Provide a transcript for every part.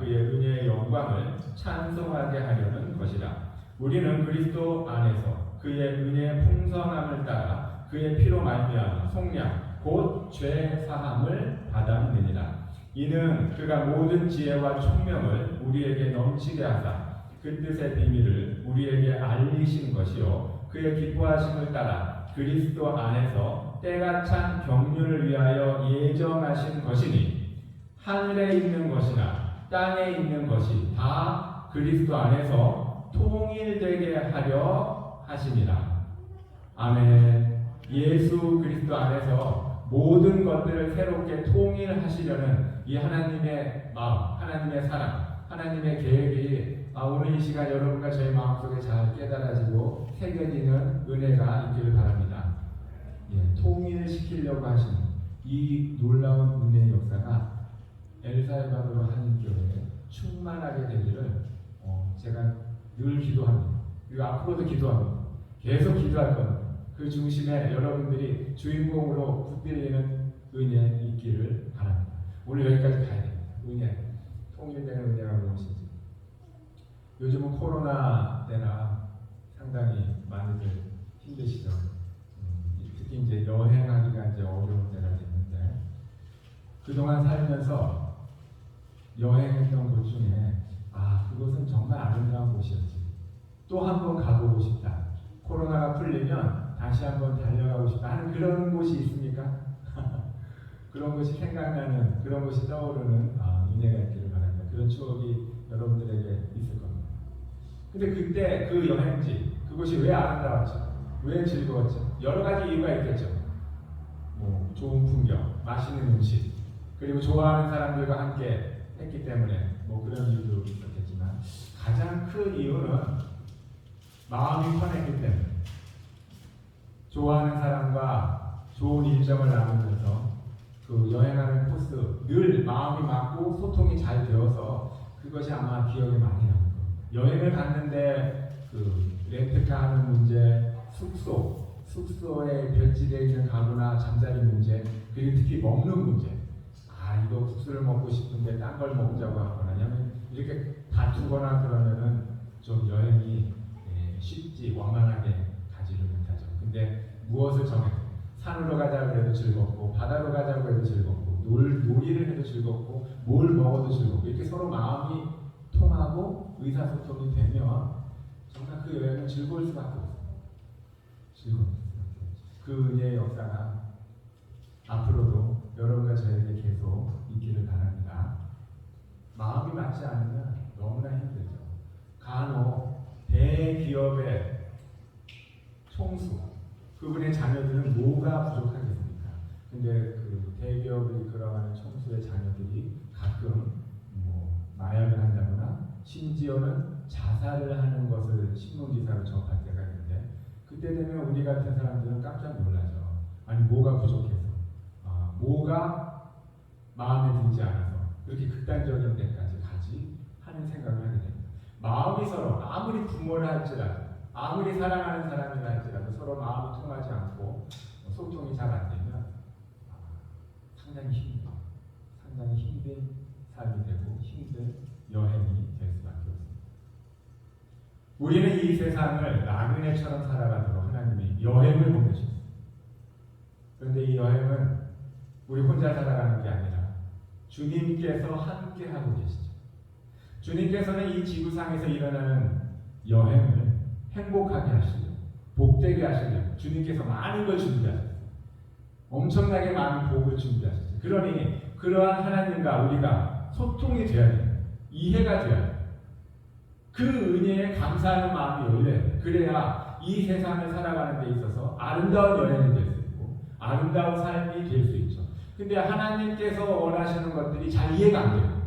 그의 은혜의 영광을 찬송하게 하려는 것이라. 우리는 그리스도 안에서 그의 은혜의 풍성함을 따라 그의 피로 말미암아 속량 곧 죄 사함을 받았느니라. 이는 그가 모든 지혜와 총명을 우리에게 넘치게 하사 그 뜻의 비밀을 우리에게 알리신 것이요 그의 기뻐하심을 따라 그리스도 안에서 때가 찬 경륜을 위하여 예정하신 것이니 하늘에 있는 것이나 땅에 있는 것이 다 그리스도 안에서 통일되게 하려 하심이라. 아멘. 예수 그리스도 안에서 모든 것들을 새롭게 통일하시려는 이 하나님의 마음, 하나님의 사랑, 하나님의 계획이 오늘 이 시간 여러분과 저희 마음속에 잘 깨달아지고 새겨지는 은혜가 있기를 바랍니다. 통일시키려고 하시는 이 놀라운 은혜의 역사가 엘살바도르 한인교회에 충만하게 되기를 제가 늘 기도합니다. 그리고 앞으로도 기도합니다. 계속 기도할 겁니다. 그 중심에 여러분들이 주인공으로 붙들리는 은혜 있기를 바랍니다. 오늘 여기까지 가야 됩니다. 은혜, 통일되는 은혜가 무엇인지. 요즘은 코로나 때나 상당히 많이들 힘드시죠. 특히 이제 여행하기가 이제 어려운 때가 됐는데 그동안 살면서 여행했던 곳 중에 그곳은 정말 아름다운 곳이었지. 또 한 번 가보고 싶다. 코로나가 풀리면 다시 한번 달려가고 싶다 하는 그런 곳이 있습니까? 그런 것이 생각나는, 그런 것이 떠오르는 은혜가 있기를 바랍니다. 그런 추억이 여러분들에게 있을 겁니다. 근데 그때 그 여행지, 그곳이 왜 아름다웠죠? 왜 즐거웠죠? 여러 가지 이유가 있겠죠. 좋은 풍경, 맛있는 음식, 그리고 좋아하는 사람들과 함께 했기 때문에 그런 이유도 있었겠지만 가장 큰 이유는 마음이 편했기 때문에 좋아하는 사람과 좋은 일정을 나누면서 그 여행하는 코스 늘 마음이 맞고 소통이 잘 되어서 그것이 아마 기억에 많이 남을 겁니다. 여행을 갔는데 그 렌트카하는 문제, 숙소에 배치되어 있는 가구나 잠자리 문제, 그리고 특히 먹는 문제. 이거 국수를 먹고 싶은데 딴 걸 먹자고 하거나 아니면 이렇게 다투거나 그러면은 좀 여행이 쉽지 원만하게 가지를 못하죠. 근데 무엇을 정해도 산으로 가자고 해도 즐겁고 바다로 가자고 해도 즐겁고 놀이를 해도 즐겁고 뭘 먹어도 즐겁고 이렇게 서로 마음이 통하고 의사소통이 되면 정말 그 여행은 즐거울 수밖에 없어요. 즐거울 수밖에 없죠. 그 은혜의 역사가 앞으로도 여러분과 저에게 계속 있기를 바랍니다. 마음이 맞지 않으면 너무나 힘들죠. 간혹 대기업의 총수, 그분의 자녀들은 뭐가 부족하겠습니까? 근데 그 대기업을 이끌어가는 총수의 자녀들이 가끔 마약을 한다거나 심지어는 자살을 하는 것을 신문기사로 접할 때가 있는데 그때 되면 우리 같은 사람들은 깜짝 놀라죠. 아니 뭐가 부족해서, 뭐가 마음에 들지 않아서 그렇게 극단적인 데까지 가지 하는 생각을 하게 됩니다. 마음이 서로 아무리 부모를 할지라도 아무리 사랑하는 사람이라 할지라도 서로 마음이 통하지 않고 소통이 잘 안 되면 상당히 힘든 삶이 되고 힘든 여행이 될 수밖에 없습니다. 우리는 이 세상을 나그네처럼 살아가도록 하나님이 여행을 보내셨습니다. 그런데 이 여행은 우리 혼자 살아가는 게 아니라 주님께서 함께 하고 계시죠. 주님께서는 이 지구상에서 일어나는 여행을 행복하게 하시려고, 복되게 하시려고 주님께서 많은 걸 준비하셨어요. 엄청나게 많은 복을 준비하셨어요. 그러니 그러한 하나님과 우리가 소통이 되어야 돼요. 이해가 되어야 돼요. 그 은혜에 감사하는 마음이 열려야 돼요. 그래야 이 세상을 살아가는 데 있어서 아름다운 여행이 될 수 있고 아름다운 삶이 될 수 있죠. 근데 하나님께서 원하시는 것들이 잘 이해가 안 돼요.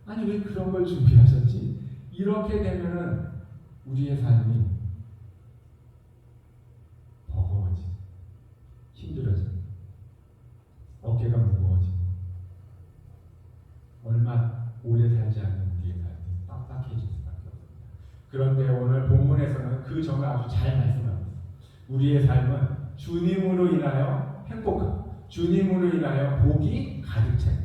아니 왜 그런 걸 준비하셨지? 이렇게 되면은 우리의 삶이 버거워지고 힘들어지고 어깨가 무거워지고 얼마 오래 살지 않는 우리의 삶이 빡빡해질 수밖에 없습니다. 그런데 오늘 본문에서는 그 점을 아주 잘 말씀하고 있습니다. 우리의 삶은 주님으로 인하여 행복하고 주님으로 인하여 복이 가득 차요.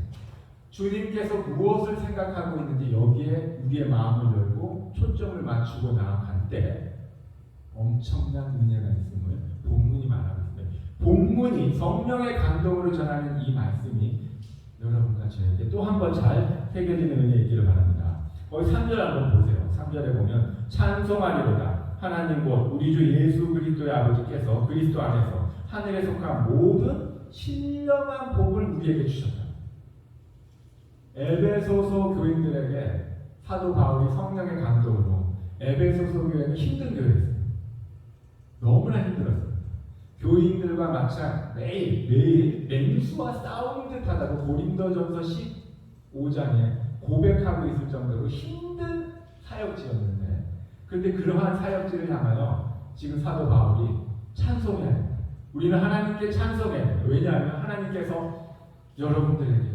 주님께서 무엇을 생각하고 있는지 여기에 우리의 마음을 열고 초점을 맞추고 나아갈 때 엄청난 은혜가 있음을 본문이 말하고 있습니다. 본문이 성령의 감동으로 전하는 이 말씀이 여러분과 저에게 또 한 번 잘 새겨지는 은혜 있기를 바랍니다. 거기 3절 한번 보세요. 3절에 보면 찬송하리로다 하나님 곧 우리 주 예수 그리스도의 아버지께서 그리스도 안에서 하늘에 속한 모든 신령한 복을 우리에게 주셨다. 에베소서 교인들에게 사도 바울이 성령의 감동으로 에베소서 교회는 힘든 교회였어요. 너무나 힘들었어요. 교인들과 마찬 매일 맹수와 싸우는 듯하다고 고린도전서 15장에 고백하고 있을 정도로 힘든 사역지였는데, 그런데 그러한 사역지를 향하여 지금 사도 바울이 찬송해야 됩니다. 우리는 하나님께 찬송해야 됩니다. 왜냐하면 하나님께서 여러분들에게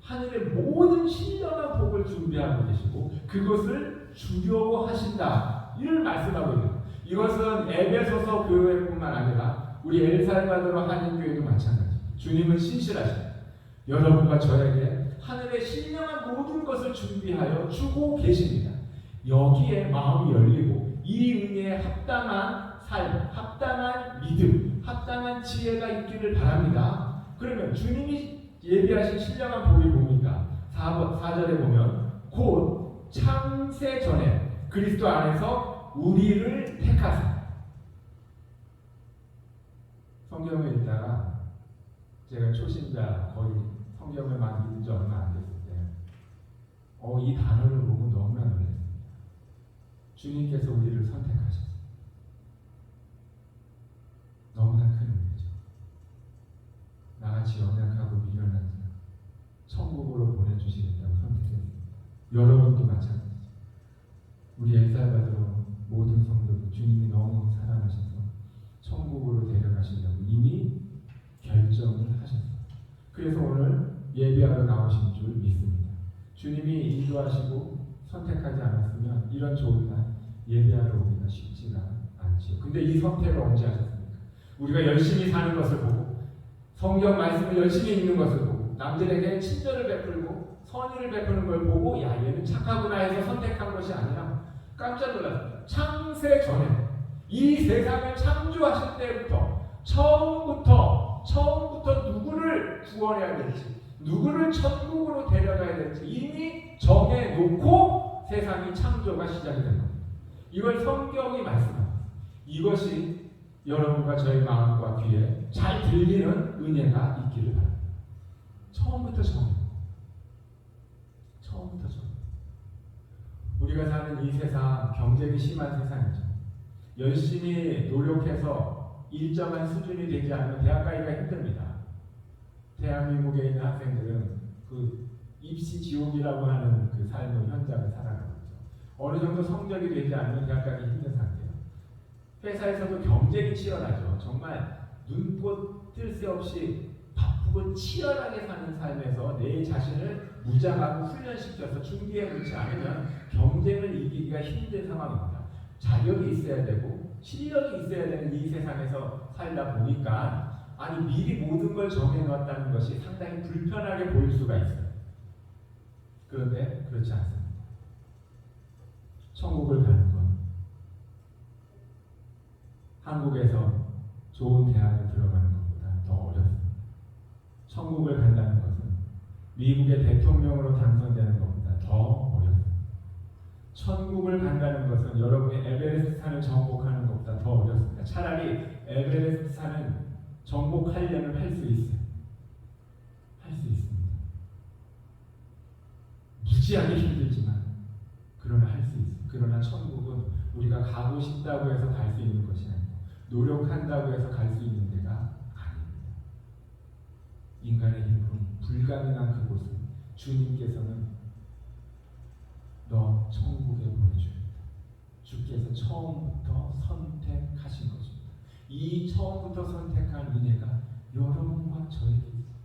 하늘의 모든 신령한 복을 준비하고 계시고 그것을 주려고 하신다. 이를 말씀하고 있는. 이것은 에베소서 교회뿐만 아니라 우리 엘살바도르 한인교회도 마찬가지. 주님은 신실하십니다. 여러분과 저에게 하늘의 신령한 모든 것을 준비하여 주고 계십니다. 여기에 마음이 열리고 이 은혜에 합당한 삶, 합당한 믿음, 합당한 지혜가 있기를 바랍니다. 그러면 주님이 예비하신 신령한 복이 뭡니까? 4절에 보면 곧 창세 전에 그리스도 안에서 우리를 택하사. 성경을 읽다가 제가 초신자 거의 성경을 막 읽은 지 얼마 안 됐을 때 이 단어를 보고 너무나 놀랐습니다. 주님께서 우리를 선택하셨어요. 너무나 큰 은혜죠. 나같이 연약하고 미련한 자 천국으로 보내주시겠다고 선택했습니다. 여러분도 마찬가지죠. 우리 엘살바도르 모든 성도들 주님이 너무 사랑하셔서 천국으로 데려가시려고 이미 결정을 하셨어요. 그래서 오늘 예배하러 나오신 줄 믿습니다. 주님이 인도하시고 선택하지 않았으면 이런 좋은 날 예배하러 오기가 쉽지가 않지요. 근데 이 선택을 언제 하셨습니까? 우리가 열심히 사는 것을 보고 성경 말씀을 열심히 읽는 것을 보고 남들에게 친절을 베풀고 선의를 베푸는 걸 보고 야 얘는 착하구나 해서 선택한 것이 아니라 깜짝 놀랐습니다. 창세 전에 이 세상을 창조하실 때부터 처음부터 누구를 구원해야 될지 누구를 천국으로 데려가야 될지 이미 정해놓고 세상이 창조가 시작이 된 겁니다. 이걸 성경이 말씀합니다. 이것이 여러분과 저의 마음과 귀에 잘 들리는 은혜가 있기를 바랍니다. 처음부터 우리가 사는 이 세상 경쟁이 심한 세상이죠. 열심히 노력해서 일정한 수준이 되지 않으면 대학 가기가 힘듭니다. 대한민국에 있는 학생들은 그 입시 지옥이라고 하는 그 삶의 현장을 살아가고 있죠. 어느 정도 성적이 되지 않으면 대학 가기 힘든 상태예요. 회사에서도 경쟁이 치열하죠. 정말 눈꽃 뜰 새 없이 바쁘고 치열하게 사는 삶에서 내 자신을 무장하고 훈련시켜서 준비해 놓지 않으면 경쟁을 이기기가 힘든 상황입니다. 자격이 있어야 되고 실력이 있어야 되는 이 세상에서 살다 보니까 미리 모든 걸 정해놓았다는 것이 상당히 불편하게 보일 수가 있어요. 그런데 그렇지 않습니다. 천국을 가는 건 한국에서 좋은 대학을 들어가는 것보다 더 어렵습니다. 천국을 간다는 것은 미국의 대통령으로 당선되는 것보다 더 어렵습니다. 천국을 간다는 것은 여러분이 에베레스트 산을 정복하는 것보다 더 어렵습니다. 차라리 에베레스트 산은 정복하려면 할 수 있어요. 할 수 있습니다. 무지하게 힘들지만 그러나 할 수 있어요. 그러나 천국은 우리가 가고 싶다고 해서 갈 수 있는 것이 아니고 노력한다고 해서 갈 수 있는 데가 아닙니다. 인간의 힘으로 불가능한 그곳을 주님께서는 너 천국에 보내줍니다. 주께서 처음부터 선택하신 것입니다. 이 처음부터 선택한 은혜가 여러분과 저에게 있습니다.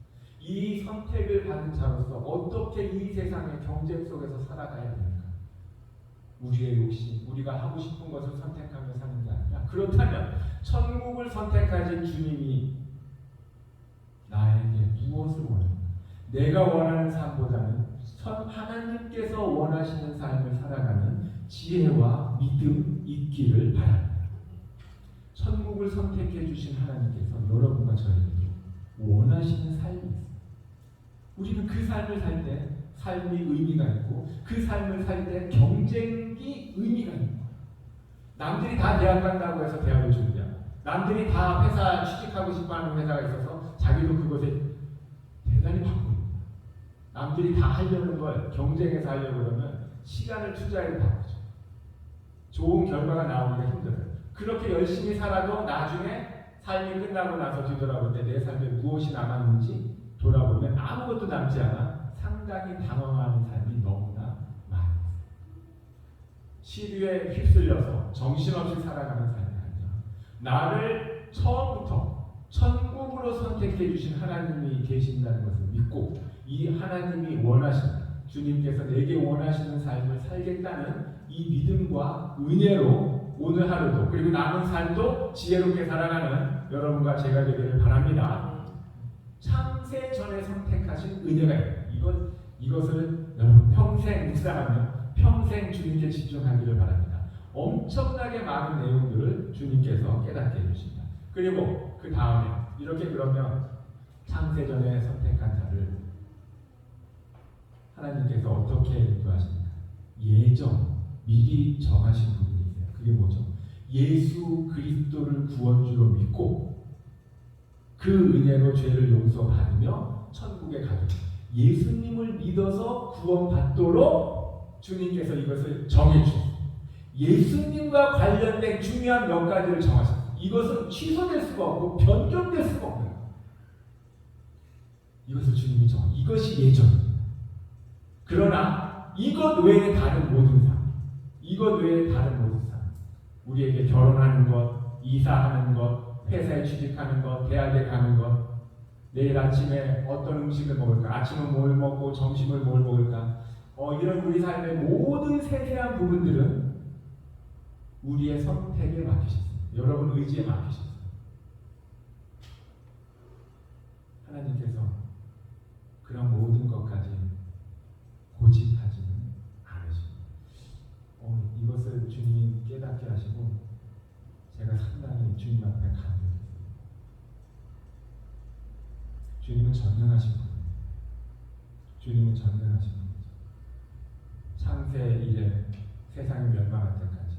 이 선택을 받은 자로서 어떻게 이 세상의 경쟁 속에서 살아가야 됩니까? 우리의 욕심, 우리가 하고 싶은 것을 선택하며 사는 게 아니라 그렇다면 천국을 선택하신 주님이 나에게 무엇을 원합니까? 내가 원하는 삶보다는 하나님께서 원하시는 삶을 살아가는 지혜와 믿음 있기를 바랍니다. 천국을 선택해 주신 하나님께서 여러분과 저에게도 원하시는 삶이 있습니다. 우리는 그 삶을 살 때 삶이 의미가 있고 그 삶을 살 때 경쟁이 의미가 있는 거예요. 남들이 다 대학 간다고 해서 대학을 준비하고 남들이 다 회사 취직하고 싶어하는 회사가 있어서 자기도 그것에 대단히 바쁩니다. 남들이 다 하려는 걸 경쟁해서 하려고 그러면 시간을 투자해서 바꾸죠. 좋은 결과가 나오기가 힘들어요. 그렇게 열심히 살아도 나중에 삶이 끝나고 나서 뒤돌아볼 때 내 삶에 무엇이 남았는지 돌아보면 아무것도 남지 않아 상당히 당황하는 삶이 너무나 많이 있어요. 시류에 휩쓸려서 정신없이 살아가는 삶이 아니라 나를 처음부터 천국으로 선택해 주신 하나님이 계신다는 것을 믿고 이 하나님이 원하시는 주님께서 내게 원하시는 삶을 살겠다는 이 믿음과 은혜로 오늘 하루도 그리고 남은 삶도 지혜롭게 살아가는 여러분과 제가 되기를 바랍니다. 창세 전에 선택하신 은혜가 있고 이것을 여러분 평생 묵상하며 평생 주님께 집중하기를 바랍니다. 엄청나게 많은 내용들을 주님께서 깨닫게 해주십니다. 그리고 그 다음에 이렇게 그러면 창세 전에 선택한 자를 하나님께서 어떻게 인도하십니까? 미리 정하신 부분이 있어요. 그게 뭐죠? 예수 그리스도를 구원주로 믿고 그 은혜로 죄를 용서받으며 천국에 가는 예수님을 믿어서 구원받도록 주님께서 이것을 정해주셨어요. 예수님과 관련된 중요한 몇 가지를 정하셨어요. 이것은 취소될 수가 없고 변경될 수가 없는 거예요. 이것을 주님이 이것이 예정입니다. 그러나 이것 외에 다른 모든 삶, 우리에게 결혼하는 것, 이사하는 것, 회사에 취직하는 것, 대학에 가는 것, 내일 아침에 어떤 음식을 먹을까, 아침은 뭘 먹고 점심을 뭘 먹을까, 이런 우리 삶의 모든 세세한 부분들은 우리의 선택에 맡기셨습니다. 여러분 의지에 맡기셨어요. 하나님께서 그런 모든 것까지 고집하지는 않으십니다. 이것을 주님이 깨닫게 하시고 제가 상당히 주님 앞에 감동했습니다. 주님은 전능하신 분이죠. 창세 이래 세상이 멸망할 때까지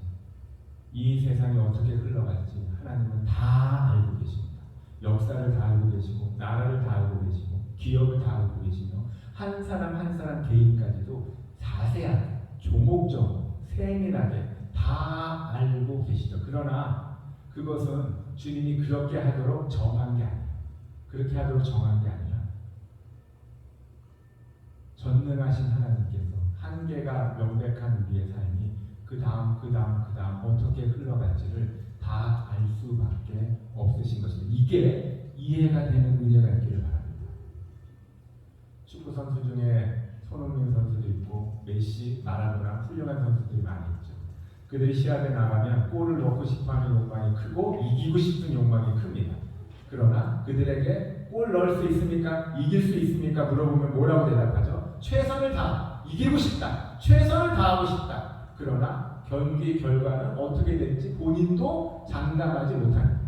이 세상이 어떻게 흘러갈지 하나님은 다 알고 계십니다. 역사를 다 알고 계시고 나라를 다 알고 계시고 기업을 다 알고 계시며 한 사람 한 사람 개인까지도 자세하게 조목조목 세밀하게 다 알고 계시죠. 그러나 그것은 주님이 그렇게 하도록 정한 게 아니에요. 그렇게 하도록 정한 게 아니라 전능하신 하나님께서 한계가 명백한 우리의 삶이 그 다음 어떻게 흘러갈지를 다 알 수밖에 없으신 것입니다. 이게 이해가 되는 은혜가 있기를 바랍니다. 축구 선수 중에 손흥민 선수도 있고 메시, 마라도나 훌륭한 선수들이 많이 있죠. 그들이 시합에 나가면 골을 넣고 싶어하는 욕망이 크고 이기고 싶은 욕망이 큽니다. 그러나 그들에게 골 넣을 수 있습니까? 이길 수 있습니까? 물어보면 뭐라고 대답하죠? 최선을 다 이기고 싶다. 최선을 다하고 싶다. 그러나 경기 결과는 어떻게 될지 본인도 장담하지 못합니다.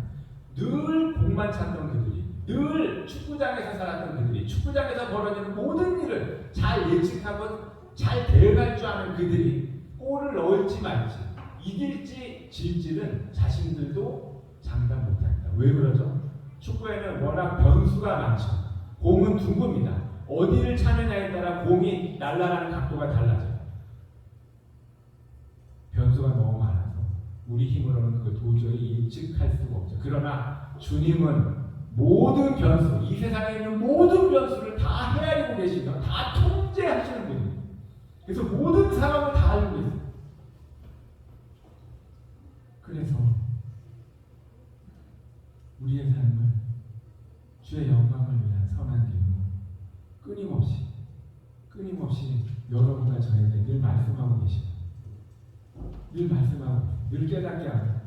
늘 공만 찾던 그들이, 늘 축구장에서 살았던 그들이, 축구장에서 벌어지는 모든 일을 잘 예측하고 잘 대응할 줄 아는 그들이 골을 넣을지 말지, 이길지 질지는 자신들도 장담 못합니다. 왜 그러죠? 축구에는 워낙 변수가 많죠. 공은 둥굽니다. 어디를 차느냐에 따라 공이 날아가는 각도가 달라져요. 변수가 너무 많아서 우리 힘으로는 그걸 도저히 예측할 수가 없죠. 그러나 주님은 모든 변수, 이 세상에 있는 모든 변수를 다 헤아리고 계시며 다 통제하시는 분입니다. 그래서 모든 상황을 다 알고 계세요. 그래서 우리의 삶을 주의 영광을 위한 선한 길로 끊임없이 여러분과 저에게 늘 말씀하고 계십니다. 늘 깨닫게 하고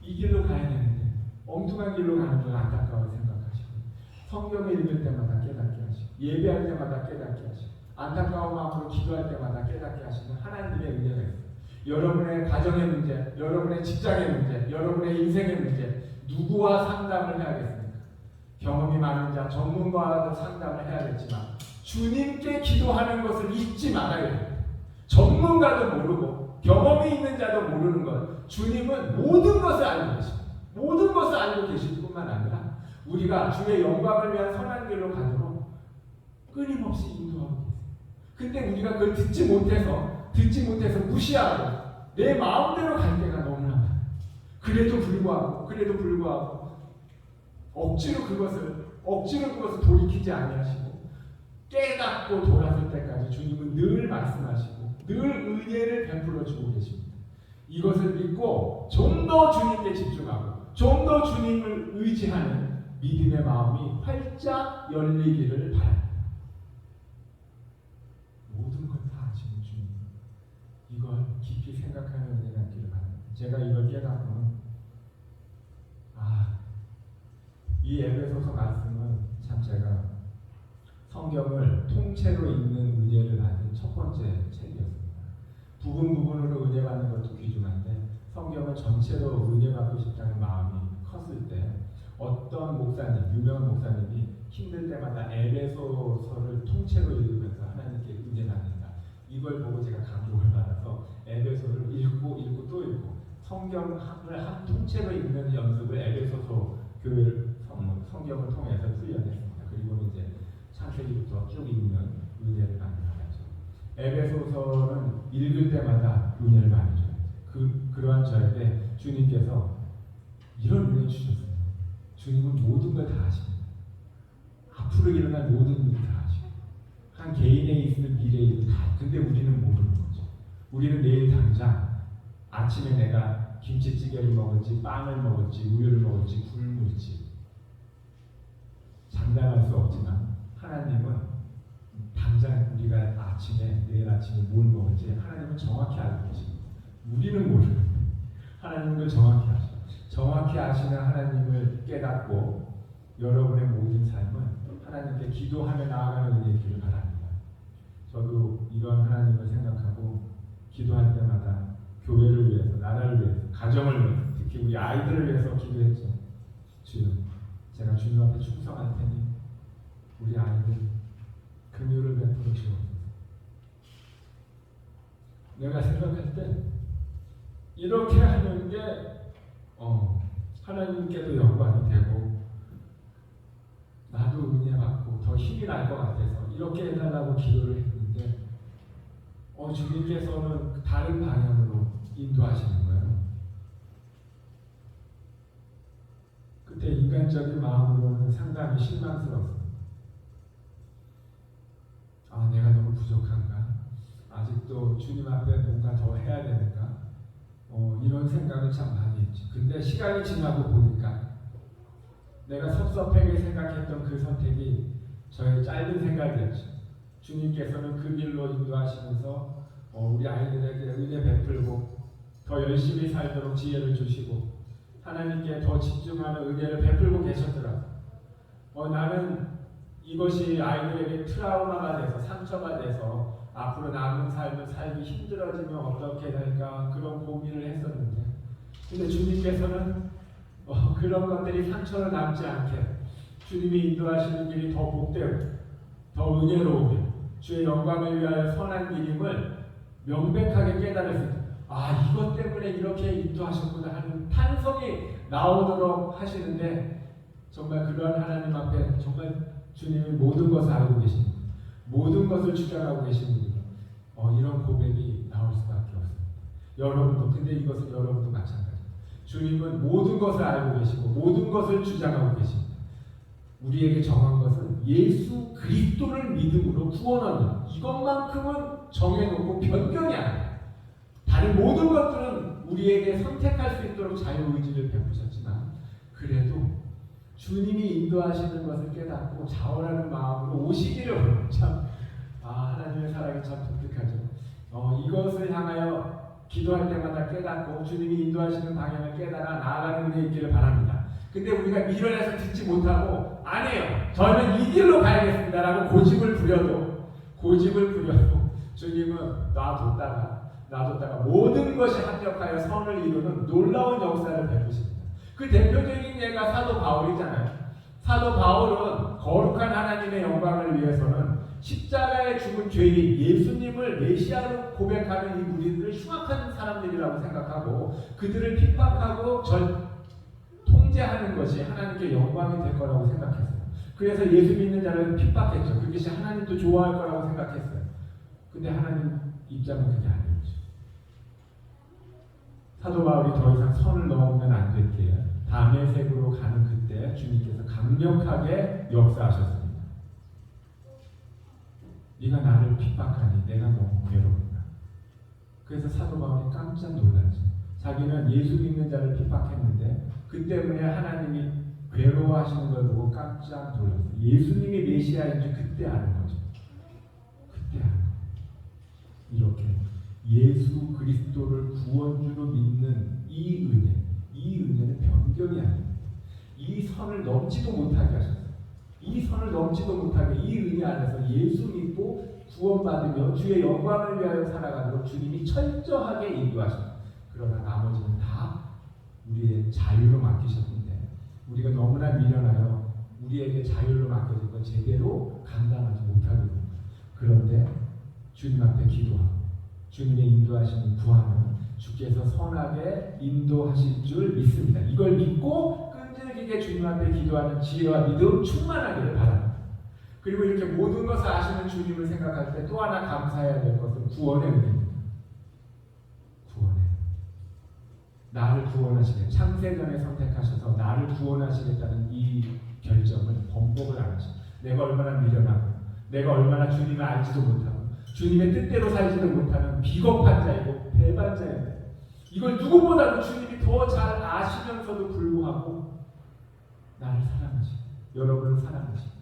이 길로 가야 되는데 엉뚱한 길로 가는 걸 안타까워 생각하시고 성경을 읽을 때마다 깨닫게 하시고 예배할 때마다 깨닫게 하시고 안타까운 마음으로 기도할 때마다 깨닫게 하시는 하나님의 은혜가 있어요. 여러분의 가정의 문제, 여러분의 직장의 문제, 여러분의 인생의 문제 누구와 상담을 해야겠습니까? 경험이 많은 자, 전문가와도 상담을 해야겠지만 주님께 기도하는 것을 잊지 말아야 해요. 전문가도 모르고 경험이 있는 자도 모르는 것, 주님은 모든 것을 알고 계십니다. 모든 것을 알고 계실 뿐만 아니라 우리가 주의 영광을 위한 선한 길로 가도록 끊임없이 인도하고 계세요. 근데 우리가 그걸 듣지 못해서 무시하고 내 마음대로 갈 때가 너무나 많아요. 그래도 불구하고 억지로 그것을 돌이키지 아니하시고 깨닫고 돌아설 때까지 주님은 늘 말씀하시고 늘 은혜를 베풀어 주고 계십니다. 이것을 믿고 좀 더 주님께 집중하고 좀 더 주님을 의지하는 믿음의 마음이 활짝 열리기를 바랍니다. 모든 걸 다 아시는 주님, 이걸 깊이 생각하는 은혜가 있기를 바랍니다. 제가 이걸 깨닫고는 이 에베소서 말씀은 참 제가 성경을 통째로 읽는 은혜를 받은 첫 번째 책이었습니다. 부분으로 은혜 받는 것도 귀중한데 성경을 전체로 은혜 받고 싶다는 마음이 컸을 때 어떤 목사님, 유명한 목사님이 힘들 때마다 에베소서를 통째로 읽으면서 하나님께 은혜 받는다. 이걸 보고 제가 감동을 받아서 에베소를 읽고 또 읽고 성경을 한 통째로 읽는 연습을 에베소서 교회 성경을 통해서 훈련했습니다. 그리고 이제 창세기부터 쭉 읽는 은혜를 많이 받았죠. 에베소서는 읽을 때마다 은혜를 많이 줘요. 그러한 저에게 주님께서 이런 은혜를 주셨어요. 주님은 모든 걸 다 아십니다. 앞으로 일어날 모든 일을 다 아시고 한 개인에 있을 미래의 일을 다. 근데 우리는 모르는 거죠. 우리는 내일 당장 아침에 내가 김치찌개를 먹을지 빵을 먹을지 우유를 먹을지 굶을지 장담할 수 없지만 하나님은 당장 우리가 내일 아침에 뭘 먹을지 하나님은 정확히 알고 계십니다. 우리는 모르는 하나님은 정확히 아시고 정확히 아시는 하나님을 깨닫고 여러분의 모든 삶은 하나님께 기도하며 나아가는 은혜가 있기를 바랍니다. 저도 이런 하나님을 생각하고 기도할 때마다 교회를 위해서, 나라를 위해서, 가정을 위해서, 특히 우리 아이들을 위해서 기도했죠. 주여, 제가 주님 앞에 충성할 테니 우리 아이들 긍휼을 베풀어 주옵소서. 내가 생각할 때 이렇게 하는 게 하나님께도 영광이 되고 나도 은혜 받고 더 힘이 날 것 같아서 이렇게 해달라고 기도를 했는데 주님께서는 다른 방향으로 인도하시는 거예요. 그때 인간적인 마음으로는 상당히 실망스러웠습니다. 내가 너무 부족한가? 아직도 주님 앞에 뭔가 더 해야 되는가? 이런 생각을 참 많이 했죠. 근데 시간이 지나고 보니까 내가 섭섭하게 생각했던 그 선택이 저의 짧은 생각이었죠. 주님께서는 그 길로 인도하시면서 우리 아이들에게 은혜 베풀고 더 열심히 살도록 지혜를 주시고 하나님께 더 집중하는 은혜를 베풀고 계셨더라고요. 나는 이것이 아이들에게 트라우마가 돼서 상처가 돼서 앞으로 남은 삶을 살기 힘들어지면 어떻게 될까 그런 고민을 했었는데 근데 주님께서는 그런 것들이 상처로 남지 않게 주님이 인도하시는 길이 더 복되고 더 은혜로우며 주의 영광을 위하여 선한 길임을 명백하게 깨달을 수 있다. 이것 때문에 이렇게 인도하셨구나 하는 탄성이 나오도록 하시는데 정말 그러한 하나님 앞에 정말 주님이 모든 것을 알고 계십니다. 모든 것을 주장하고 계십니다. 이런 고백이 나올 수밖에 없습니다. 여러분도 근데 이것은 여러분도 마찬가지입니다. 주님은 모든 것을 알고 계시고 모든 것을 주장하고 계십니다. 우리에게 정한 것은 예수 그리스도를 믿음으로 구원 얻는 이것만큼은 정해놓고 변경이 아니에요. 다른 모든 것들은 우리에게 선택할 수 있도록 자유의지를 베푸셨지만 그래도 주님이 인도하시는 것을 깨닫고 자원하는 마음으로 오시기를 참 하나님의 사랑이 참 독특하죠. 이것을 향하여 기도할 때마다 깨닫고 주님이 인도하시는 방향을 깨달아 나아가는 은혜 있기를 바랍니다. 근데 우리가 미련해서 듣지 못하고 아니에요. 저는 이 길로 가야겠습니다라고 고집을 부려도 주님은 놔뒀다가 모든 것이 합력하여 선을 이루는 놀라운 역사를 베푸십니다. 그 대표적인 예가 사도 바울이잖아요. 사도 바울은 거룩한 하나님의 영광을 위해서는 십자가에 죽은 죄인 예수님을 메시아로 고백하는 이 무리들을 흉악한 사람들이라고 생각하고 그들을 핍박하고 통제하는 것이 하나님께 영광이 될 거라고 생각했어요. 그래서 예수 믿는 자를 핍박했죠. 그것이 하나님도 좋아할 거라고 생각했어요. 근데 하나님 입장은 그게 아니었죠. 사도 바울이 더 이상 선을 넘으면 안 됐기에 다메섹으로 가는 그때 주님께서 강력하게 역사하셨습니다. 네가 나를 핍박하니 내가 너무 괴롭구나. 그래서 사도 바울이 깜짝 놀랐죠. 자기는 예수 믿는 자를 핍박했는데 그 때문에 하나님이 괴로워하시는 걸 보고 깜짝 놀랐어요. 예수님이 메시아인지 그때 아는 거죠. 그때 아는 거예요. 이렇게 예수 그리스도를 구원주로 믿는 이 은혜는 변경이 아닙니다. 이 선을 넘지도 못하게 하셨어요. 이 선을 넘지도 못하게 이 은혜 안에서 예수 믿고 구원받으며 주의 영광을 위하여 살아가도록 주님이 철저하게 인도하십니다. 그러나 나머지는 다 우리의 자유로 맡기셨는데 우리가 너무나 미련하여 우리에게 자유로 맡겨진 건 제대로 감당하지 못하게 됩니다. 그런데 주님 앞에 기도하고 주님의 인도하심을 구하면 주께서 선하게 인도하실 줄 믿습니다. 이걸 믿고 끈질기게 주님 앞에 기도하는 지혜와 믿음 충만하기를 바랍니다. 그리고 이렇게 모든 것을 아시는 주님을 생각할 때 또 하나 감사해야 될 것은 구원의 은혜입니다. 나를 구원하시겠다. 창세전에 선택하셔서 나를 구원하시겠다는 이 결정은 번복을 안 하십니다. 내가 얼마나 미련하고 내가 얼마나 주님을 알지도 못하고 주님의 뜻대로 살지도 못하는 비겁한 자이고 배반자인데 이걸 누구보다도 주님이 더 잘 아시면서도 불구하고 나를 사랑하시고 여러분을 사랑하시고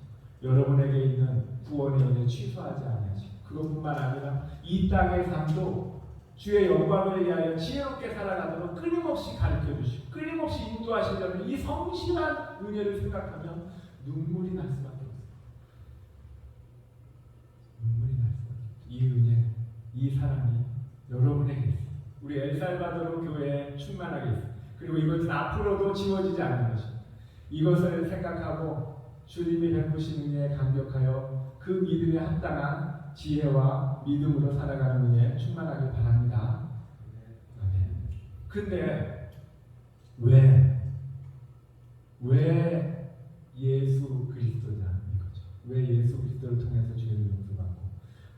여러분에게 있는 구원의 은혜 취소하지 않으시고 그것뿐만 아니라 이 땅의 삶도 주의 영광을 위하여 지혜롭게 살아가도록 끊임없이 가르쳐주시고 끊임없이 인도하시려는 이 성실한 은혜를 생각하면 눈물이 날 수밖에 없어요. 눈물이 날 수밖에 없어요. 이 은혜, 이 사랑이 여러분에게 있어요. 우리 엘살바도르 교회에 충만하게 있어요. 그리고 이것은 앞으로도 지워지지 않는 것입니다. 이것을 생각하고 주님이 베푸신 은혜에 감격하여 그 믿음에 합당한 지혜와 믿음으로 살아가는 은혜에 충만하길 바랍니다. 아멘. 근데 왜 예수 그리스도냐 이거죠. 왜 예수 그리스도를 통해서 죄를 용서받고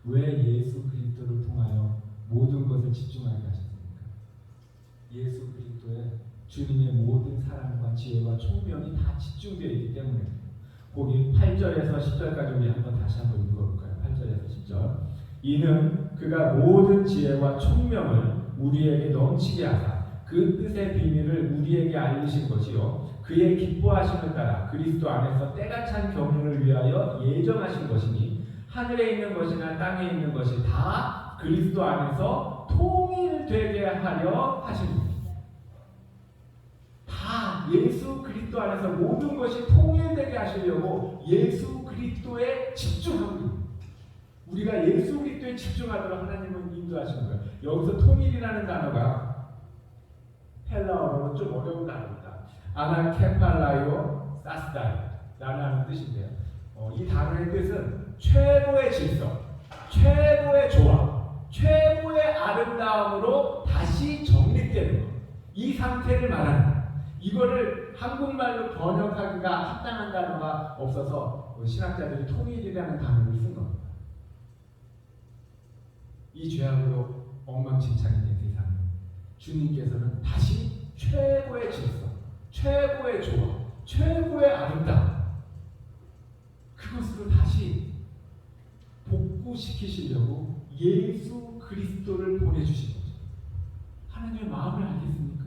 왜 예수 그리스도를 통하여 모든 것을 집중하게 하셨습니까? 예수 그리스도의 주님의 모든 사랑과 지혜와 총명이 다 집중되어 있기 때문에 거기 8절에서 10절까지 우리 다시 한번 읽어볼까요? 8절에서 10절. 이는 그가 모든 지혜와 총명을 우리에게 넘치게 하사 그 뜻의 비밀을 우리에게 알리신 것이요 그의 기뻐하심을 따라 그리스도 안에서 때가 찬 경륜을 위하여 예정하신 것이니 하늘에 있는 것이나 땅에 있는 것이 다 그리스도 안에서 통일되게 하려 하십니다. 다 예수 그리스도 안에서 모든 것이 통일되게 하시려고 예수 그리스도에 집중하고 있습니다. 우리가 예수 그리스도에 집중하도록 하나님은 인도하시는 거예요. 여기서 통일이라는 단어가 헬라어로 좀 어려운 단어입니다. 아나케팔라이오 사스다이라는 뜻인데요. 이 단어의 뜻은 최고의 질서, 최고의 조화, 최고의 아름다움으로 다시 정립되는 것. 이 상태를 말하는 거예요. 이거를 한국말로 번역하기가 합당한 단어가 없어서 신학자들이 통일이라는 단어를 쓴 겁니다. 이 죄악으로 엉망진창이 된 세상 주님께서는 다시 최고의 질서, 최고의 조화, 최고의 아름다움 그것으로 다시 복구시키시려고 예수 그리스도를 보내주신 거죠. 하나님의 마음을 알겠습니까?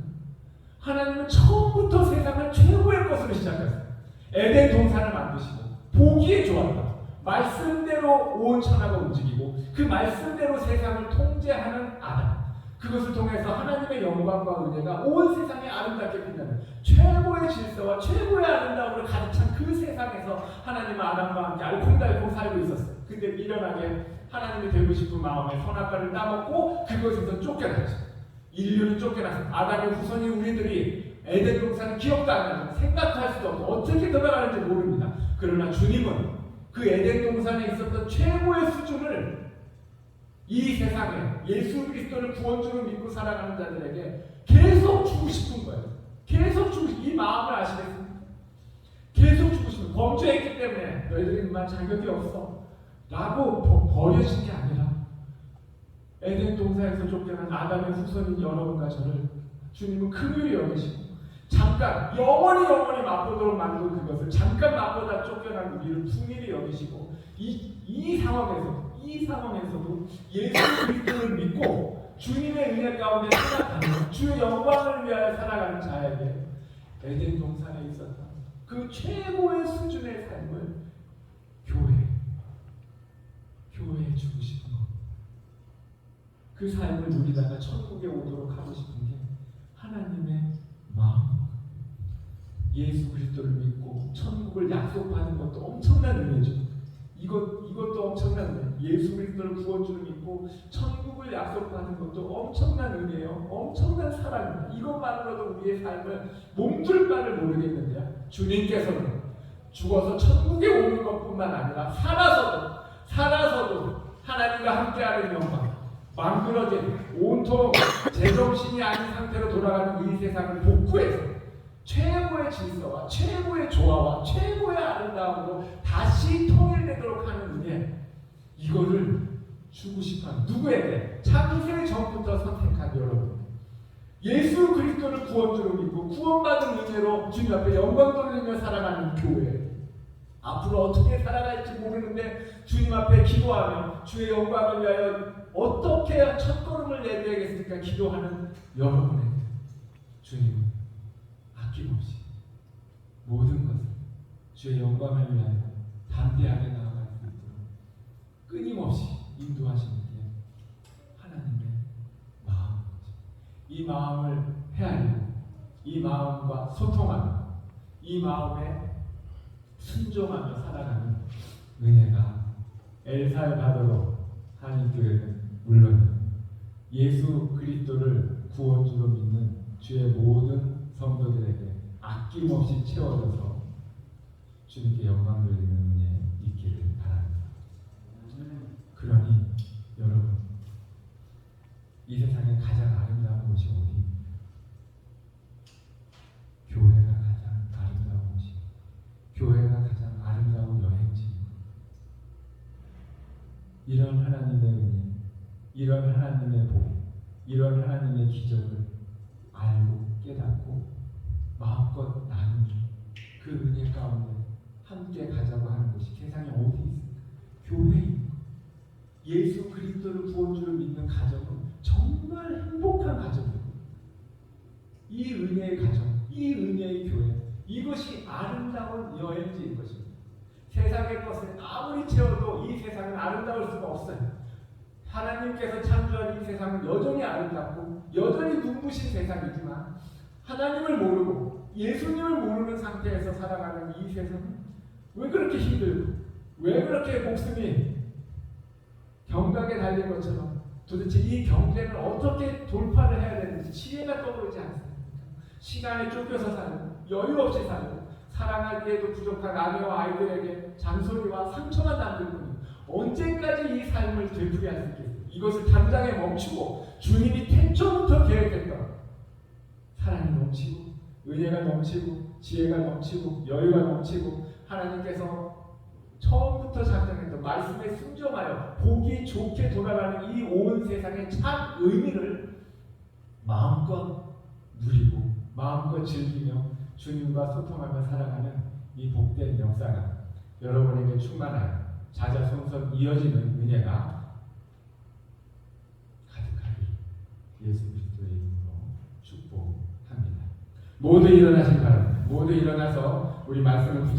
하나님은 처음부터 세상을 최고의 것으로 시작했어요. 에덴 동산을 만드시고 보기에 좋았다. 말씀대로 온 천하가 움직이고 그 말씀대로 세상을 통제하는 아담. 그것을 통해서 하나님의 영광과 은혜가 온 세상에 아름답게 빛나는 최고의 질서와 최고의 아름다움으로 가득 찬 그 세상에서 하나님은 아담과 함께 알콩달콩 살고 있었어요. 근데 미련하게 하나님이 되고 싶은 마음에 선악과를 따먹고 그것에서 쫓겨났죠. 인류는 쫓겨났어요. 아담의 후손인 우리들이 에덴 동산을 기억도 안 나고 생각도 할 수도 없고 어떻게 들어가는지 모릅니다. 그러나 주님은 그 에덴 동산에 있었던 최고의 수준을 이 세상에 예수 그리스도를 구원주로 믿고 살아가는 자들에게 계속 주고 싶은 거예요. 계속 주고 싶은 이 마음을 아시겠습니까? 계속 주고 싶은 범죄했기 때문에 너희들은 자격이 없어 라고 버려진 게 아니라 에덴 동산에서 쫓겨난 아담의 후손인 여러분과 저를 주님은 긍휼히 여기시고 잠깐 영원히 맛보도록 만든 그것을 잠깐 맛보다 쫓겨난 우리를 풍일히 여기시고 이 상황에서도 예수 그리스도를 믿고 주님의 은혜 가운데 살아가는 주의 영광을 위하여 살아가는 자에게 에덴 동산에 있었던 그 최고의 수준의 삶을 교회에 주고 싶은 것. 그 삶을 누리다가 천국에 오도록 하고 싶은 게 하나님의 마음. 예수 그리스도를 믿고 천국을 약속받는 것도 엄청난 은혜죠. 이것도 엄청난 은혜. 예수 그리스도를 구원주로 믿고 천국을 약속받는 것도 엄청난 은혜예요. 엄청난 사랑입니다. 이것만으로도 우리의 삶을 몸둘 바를 모르겠는데요. 주님께서는 죽어서 천국에 오는 것뿐만 아니라 살아서도 하나님과 함께하는 영광, 망그러진 온통 제정신이 아닌 상태로 돌아가는 이 세상을 복구해서 최고의 질서와 최고의 조화와 최고의 아름다움으로 다시 통일되도록 하는 은혜, 이거를 주고 싶어하는 누구에게? 창세 전부터 선택한 여러분, 예수 그리스도를 구원주로 믿고 구원받은 은혜로 주님 앞에 영광 돌리며 살아가는 교회, 앞으로 어떻게 살아갈지 모르는데 주님 앞에 기도하며 주의 영광을 위하여 어떻게 첫걸음을 내려야겠습니까? 기도하는 여러분에게 주님은 아낌없이 모든 것을 주의 영광을 위하여 담대하게 나아갈 수 있도록 끊임없이 인도하시는 게 하나님의 마음이죠. 이 마음을 헤아리고 이 마음과 소통하며 이 마음에 순종하며 살아가는 은혜가 엘살바도르 한인교회는 물론 예수 그리스도를 구원주로 믿는 주의 모든 성도들에게 아낌없이 채워져서 주님께 영광 돌리는 은혜 있기를 바랍니다. 그러니 여러분, 이 세상에 가장 아름다운 곳이 어디입니까? 교회가 가장 아름다운 곳이, 교회가 가장 아름다운 여행지입니다. 이런 하나님의 은혜, 이런 하나님의 복, 이런 하나님의 기적을 알고 깨닫고 마음껏 나누는 그 은혜 가운데 함께 가자고 하는 곳이 세상에 어디 있습니까? 교회입니다. 예수 그리스도를 구원주로 믿는 가정은 정말 행복한 가정입니다. 이 은혜의 가정, 이 은혜의 교회, 이것이 아름다운 여행지인 것입니다. 세상의 것을 아무리 채워도 이 세상은 아름다울 수가 없어요. 하나님께서 창조한 이 세상은 여전히 아름답고 여전히 눈부신 세상이지만 하나님을 모르고 예수님을 모르는 상태에서 살아가는 이 세상은 왜 그렇게 힘들고 왜 그렇게 목숨이 경각에 달린 것처럼 도대체 이 경쟁을 어떻게 돌파를 해야 되는지 지혜가 떠오르지 않습니까? 시간에 쫓겨서 살고 여유 없이 살고 사랑하기에도 부족한 아내와 아이들에게 잔소리와 상처만 남길 뿐 언제까지 이 삶을 되풀이할 수 있겠습니까? 이것을 당장에 멈추고 주님이 태초부터 계획했던 사랑이 넘치고 은혜가 넘치고 지혜가 넘치고 여유가 넘치고 하나님께서 처음부터 작정했던 말씀에 순종하여 보기 좋게 돌아가는 이 온 세상의 참 의미를 마음껏 누리고 마음껏 즐기며 주님과 소통하며 살아가는 이 복된 역사가 여러분에게 충만하여 자자손손 이어지는 은혜가 가득하기를 예수 그리스도의 이름으로 축복합니다. 모두 일어나시기 바랍니다. 모두 일어나서 우리 말씀을 붙잡고